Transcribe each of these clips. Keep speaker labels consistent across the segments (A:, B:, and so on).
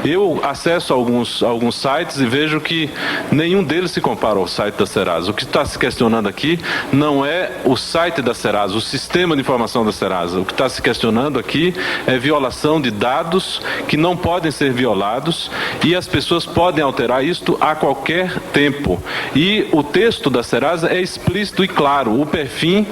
A: Eu acesso alguns sites e vejo que nenhum deles se compara ao site da Serasa. O que está se questionando aqui não é o site da Serasa, o sistema de informação da Serasa. O que está se questionando aqui é violação de dados que não podem ser violados e as pessoas podem alterar isto a qualquer tempo. E o texto da Serasa é explícito e claro. O perfil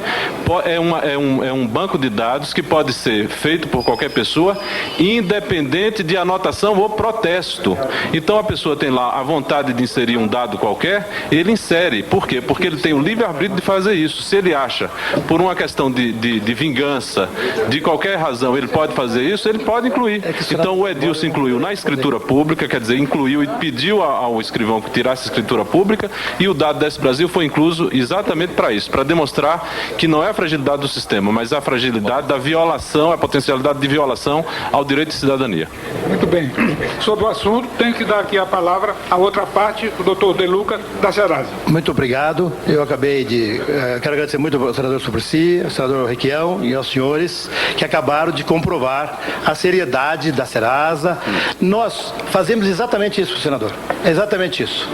A: é um banco de dados que pode ser feito por qualquer pessoa, independente de anotação ou protesto. Então a pessoa tem lá a vontade de inserir um dado qualquer, ele insere. Por quê? Porque ele tem o livre-arbítrio de fazer isso. Se ele acha, por uma questão de vingança, de qualquer razão, ele pode fazer isso, ele pode incluir. Então o Edilson incluiu na escritura pública, quer dizer, incluiu e pediu ao escrivão que tirasse a escritura pública, e o dado desse Brasil foi incluso exatamente para isso, para demonstrar que não é a fragilidade do sistema, mas a fragilidade da violação, a potencialidade de violação ao direito de cidadania.
B: Muito bem. Sobre o assunto, tenho que dar aqui a palavra à outra parte, o doutor De Luca, da Serasa.
C: Muito obrigado. Eu acabei de... quero agradecer muito ao senador Suplicy, ao senador Requião e aos senhores que acabaram de comprovar a seriedade da Serasa. Nós fazemos exatamente isso, senador. Exatamente isso.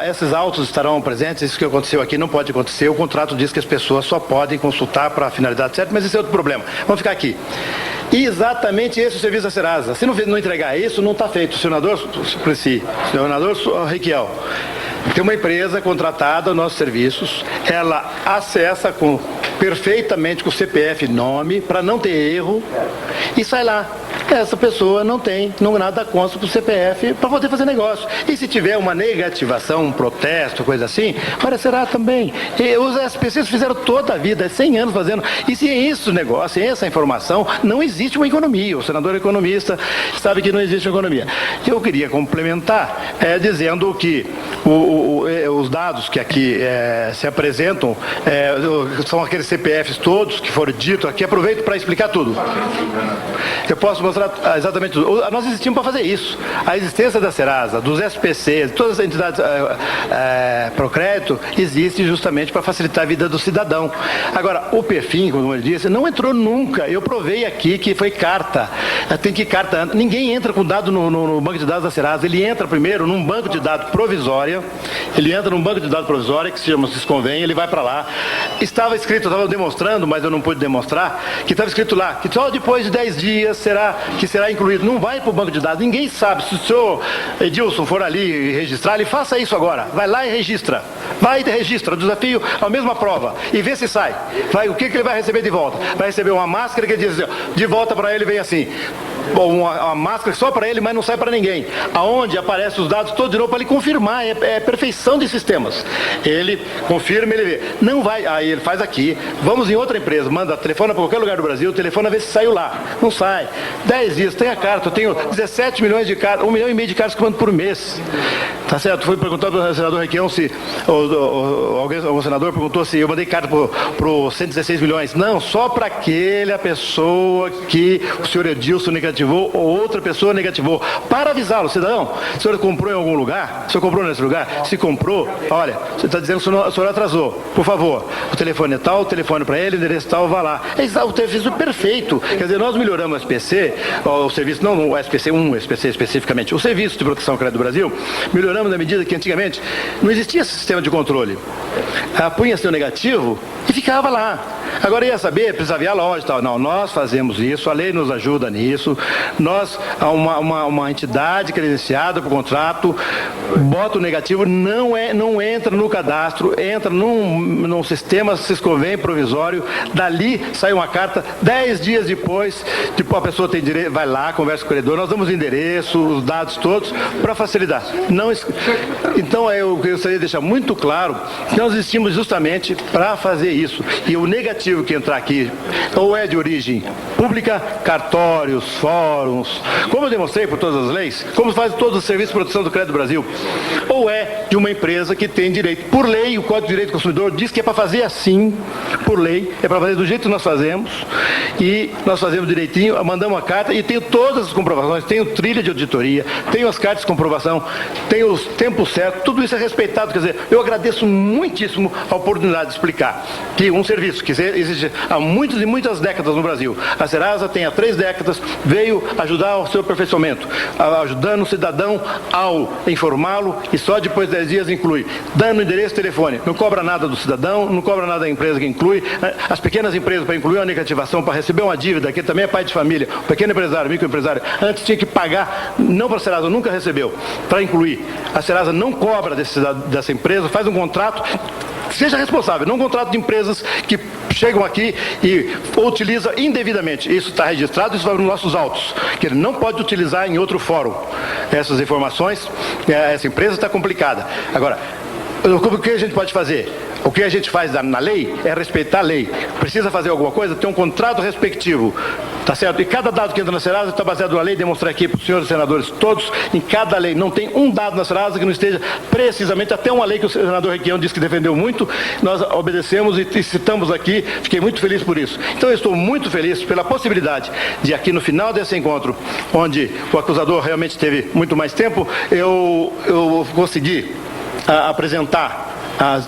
C: Esses autos estarão presentes, isso que aconteceu aqui não pode acontecer, o contrato diz que as pessoas só podem consultar para a finalidade certa, mas esse é outro problema. Vamos ficar aqui. E exatamente esse é o serviço da Serasa. Se não entregar isso, não está feito. Senador Suplicy, senador Requião, tem uma empresa contratada aos nossos serviços, ela acessa perfeitamente com o CPF nome, para não ter erro, e sai lá. Essa pessoa não tem nada consta para o CPF para poder fazer negócio. E se tiver uma negativação, um protesto, coisa assim, aparecerá também. E os SPCs fizeram toda a vida, 100 anos fazendo. E se isso negócio, sem essa informação, não existe uma economia. O senador economista sabe que não existe economia. Eu queria complementar dizendo que os dados que aqui se apresentam são aqueles CPFs todos que foram ditos aqui. Aproveito para explicar tudo. Eu posso mostrar exatamente tudo. Nós existimos para fazer isso. A existência da Serasa, dos SPCs, todas as entidades pro crédito, existe justamente para facilitar a vida do cidadão. Agora, o perfil, como ele disse, não entrou nunca. Eu provei aqui que foi carta. Tem que carta. Ninguém entra com dado no banco de dados da Serasa. Ele entra primeiro num banco de dados provisória. Ele entra num banco de dados provisória, que se chama Sisconvém, ele vai para lá. Estava escrito, eu estava demonstrando, mas eu não pude demonstrar, que estava escrito lá, que só depois de 10 dias será incluído. Não vai para o banco de dados. Ninguém sabe. Se o senhor Edilson for ali e registrar, ele faça isso agora. Vai lá e registra. Vai e registra. O desafio é a mesma prova. E vê se sai. O que ele vai receber de volta? Vai receber uma máscara que diz assim, de volta para ele vem assim. Uma máscara só para ele, mas não sai para ninguém. Aonde aparecem os dados todos de novo para ele confirmar. É perfeição de sistemas. Ele confirma, ele vê. Não vai. Aí ele faz aqui. Vamos em outra empresa, manda telefone para qualquer lugar do Brasil, telefone a ver se saiu lá. Não sai. 10 dias, tem a carta. Eu tenho 17 milhões de cartas, 1,5 milhão de cartas que eu mando por mês. Tá certo? Foi perguntado para o senador Requião se o senador perguntou se eu mandei carta para os 116 milhões. Não, só para aquela pessoa que o senhor Edilson negativou ou outra pessoa negativou. Para avisá-lo, cidadão, o senhor comprou em algum lugar? O senhor comprou nesse lugar? Se comprou, olha, você está dizendo que o senhor atrasou. Por favor, o telefone é tal, o telefone para ele, o endereço tal, vá lá. O serviço perfeito. Quer dizer, nós melhoramos o SPC, o serviço, não o SPC 1, o SPC especificamente, o Serviço de Proteção ao Crédito do Brasil, melhoramos na medida que antigamente não existia esse sistema de controle. Punha seu negativo e ficava lá. Agora ia saber, precisava ir à loja e tal. Não, nós fazemos isso, a lei nos ajuda nisso. Nós, uma entidade credenciada para o contrato, bota o negativo, não entra no cadastro, entra num sistema Sisconvém provisório, dali sai uma carta, 10 dias depois, a pessoa tem direito, vai lá, conversa com o credor, nós damos o endereço, os dados todos, para facilitar. Então, eu gostaria de deixar muito claro que nós existimos justamente para fazer isso. E o negativo que entrar aqui, ou é de origem pública, cartórios, fóruns, como eu demonstrei por todas as leis, como faz todos os serviços de proteção do crédito do Brasil, ou é de uma empresa que tem direito. Por lei, o Código de Direito do Consumidor diz que é para fazer assim, por lei, é para fazer do jeito que nós fazemos, e nós fazemos direitinho, mandamos a carta e tenho todas as comprovações, tenho trilha de auditoria, tenho as cartas de comprovação, tenho os tempos certos, tudo isso é respeitado. Quer dizer, eu agradeço muitíssimo a oportunidade de explicar que um serviço que existe há muitas e muitas décadas no Brasil, a Serasa tem há 3 décadas, veio ajudar ao seu aperfeiçoamento, ajudando o cidadão ao informá-lo e só depois de 10 dias inclui, dando endereço e telefone. Não cobra nada do cidadão, não cobra nada da empresa que inclui. As pequenas empresas, para incluir uma negativação, para receber uma dívida, que também é pai de família, o pequeno empresário, microempresário, antes tinha que pagar, não para a Serasa, nunca recebeu, para incluir. A Serasa não cobra dessa empresa, faz um contrato, seja responsável, não um contrato de empresas que chegam aqui e utilizam indevidamente. Isso está registrado, isso vai nos nossos autos, que ele não pode utilizar em outro fórum essas informações. Essa empresa está complicada. Agora, o que a gente pode fazer? O que a gente faz na lei é respeitar a lei. Precisa fazer alguma coisa? Tem um contrato respectivo, tá certo? E cada dado que entra na Serasa está baseado na lei, demonstrar aqui para os senhores senadores todos, em cada lei. Não tem um dado na Serasa que não esteja precisamente, até uma lei que o senador Requião disse que defendeu muito, nós obedecemos e citamos aqui, fiquei muito feliz por isso. Então eu estou muito feliz pela possibilidade de aqui no final desse encontro, onde o acusador realmente teve muito mais tempo, eu consegui apresentar,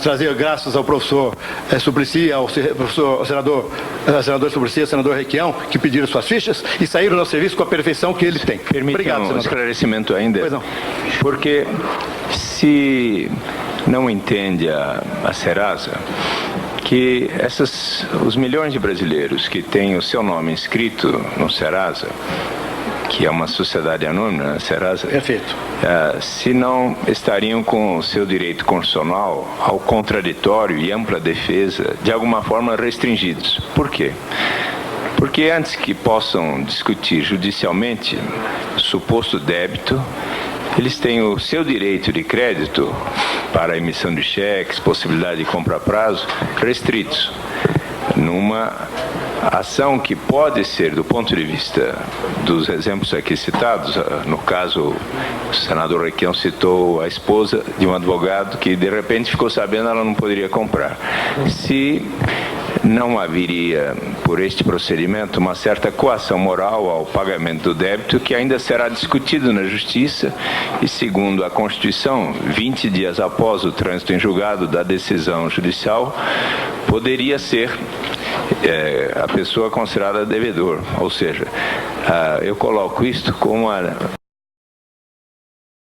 C: trazer graças ao professor Suplicy, ao senador Suplicy, ao senador Requião, que pediram suas fichas e saíram do serviço com a perfeição que ele tem.
D: Obrigado, um esclarecimento ainda. Pois não. Porque se não entende a Serasa que os milhões de brasileiros que têm o seu nome inscrito no Serasa, que é uma sociedade anônima, a Serasa,
C: perfeito,
D: se não estariam com o seu direito constitucional ao contraditório e ampla defesa, de alguma forma restringidos. Por quê? Porque antes que possam discutir judicialmente suposto débito, eles têm o seu direito de crédito para a emissão de cheques, possibilidade de compra a prazo, restritos, numa ação que pode ser, do ponto de vista dos exemplos aqui citados, no caso, o senador Requião citou a esposa de um advogado que, de repente, ficou sabendo que ela não poderia comprar. Se não haveria, por este procedimento, uma certa coação moral ao pagamento do débito, que ainda será discutido na Justiça e, segundo a Constituição, 20 dias após o trânsito em julgado da decisão judicial, poderia ser a pessoa considerada devedor. Ou seja, eu coloco isto como